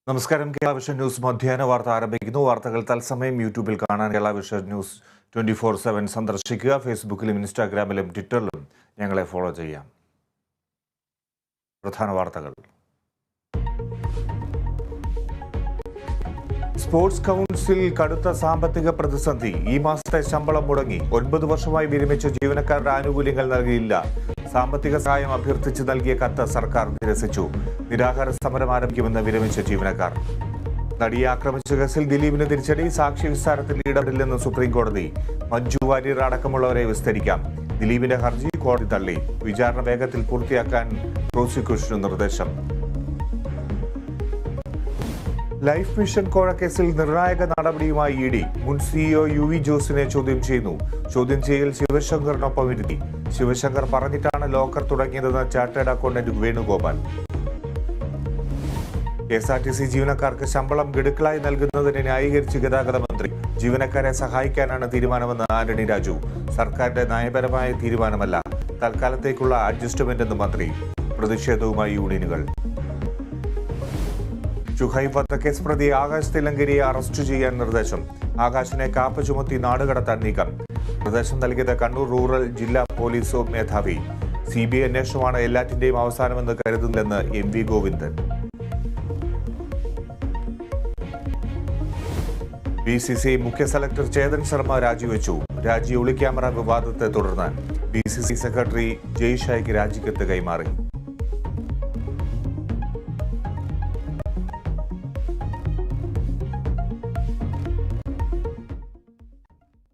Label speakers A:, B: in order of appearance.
A: നമസ്കാരം. Kerala vision news മധ്യാഹ്ന വാർത്ത ആരംഭിക്കുന്നു. വാർത്തകൾ തത്സമയം യൂട്യൂബിൽ കാണാൻ കേരള വിഷൻ ന്യൂസ് 24/7 സന്ദർശിക്കുക. ഫേസ്ബുക്കിലും ഇൻസ്റ്റാഗ്രാമിലും ട്വിറ്ററിലും ഞങ്ങളെ ഫോളോ ചെയ്യാം. പ്രധാന വാർത്തകൾ. സ്പോർട്സ് കൗൺസിൽ കടുത്ത സാമ്പത്തിക പ്രതിസന്ധി. ഈ മാസത്തെ ശമ്പളം മുടങ്ങി. 9 വർഷമായി വിരമിച്ച ജീവനക്കാരുടെ ആനുകൂല്യങ്ങൾ നൽകിയില്ല. സാമ്പത്തിക സഹായം അഭ്യർത്ഥിച്ച് നൽകിയ കത്ത് സർക്കാർ നിരസിച്ചു. നിരാഹാര സമരം ആരംഭിക്കുമെന്ന് വിരമിച്ച ജീവനക്കാർ. നടിയെ ആക്രമിച്ച കേസിൽ ദിലീപിന് തിരിച്ചടി. സാക്ഷി വിസ്താരത്തിൽ ഇടപെടില്ലെന്ന് സുപ്രീംകോടതി. മഞ്ജു വാര്യർ അടക്കമുള്ളവരെ വിസ്തരിക്കാം. ദിലീപിന്റെ ഹർജി കോടതി തള്ളി. വിചാരണ വേഗത്തിൽ പൂർത്തിയാക്കാൻ പ്രോസിക്യൂഷന് നിർദ്ദേശം. ലൈഫ് മിഷൻ കോഴക്കേസിൽ നിർണായക നടപടിയുമായി ഇഡി. മുൻ സിഇഒ UV ജോസിനെ ചോദ്യം ചെയ്യുന്നു. ചോദ്യം ചെയ്യൽ ശിവശങ്കറിനൊപ്പം ഇരുത്തി. ശിവശങ്കർ പറഞ്ഞിട്ടാണ് ലോക്കർ തുടങ്ങിയതെന്ന് ചാർട്ടേഡ് അക്കൗണ്ടന്റ് വേണുഗോപാൽ. KSRTC ജീവനക്കാർക്ക് ശമ്പളം ഗഡുക്കളായി നൽകുന്നതിനെ ന്യായീകരിച്ച് ഗതാഗത മന്ത്രി. ജീവനക്കാരെ സഹായിക്കാനാണ് തീരുമാനമെന്ന് ആന്റണി രാജു. സർക്കാരിന്റെ നയപരമായ തീരുമാനമല്ല, തൽക്കാലത്തേക്കുള്ള അഡ്ജസ്റ്റ്മെന്റെന്ന് മന്ത്രി. പ്രതിഷേധവുമായി യൂണിയനുകൾ. ഷുഹൈബ് വധക്കേസ് പ്രതി ആകാശ് തിലങ്കരിയെ അറസ്റ്റ് ചെയ്യാൻ നിർദ്ദേശം. ആകാശിനെ കാപ്പ ചുമത്തി നാടുകടത്താൻ നീക്കം. നിർദ്ദേശം നൽകിയത് കണ്ണൂർ റൂറൽ ജില്ലാ പോലീസ് മേധാവി. CBI അന്വേഷണമാണ് എല്ലാറ്റിന്റെയും അവസാനമെന്ന് കരുതുന്നില്ലെന്ന് MV ഗോവിന്ദൻ. BCCI മുഖ്യ സെലക്ടർ ചേതൻ ശർമ്മ രാജിവെച്ചു. രാജി ഒളിക്യാമറ വിവാദത്തെ തുടർന്ന് BCCI സെക്രട്ടറി ജയ് ഷായ്ക്ക് രാജിക്കത്ത് കൈമാറി.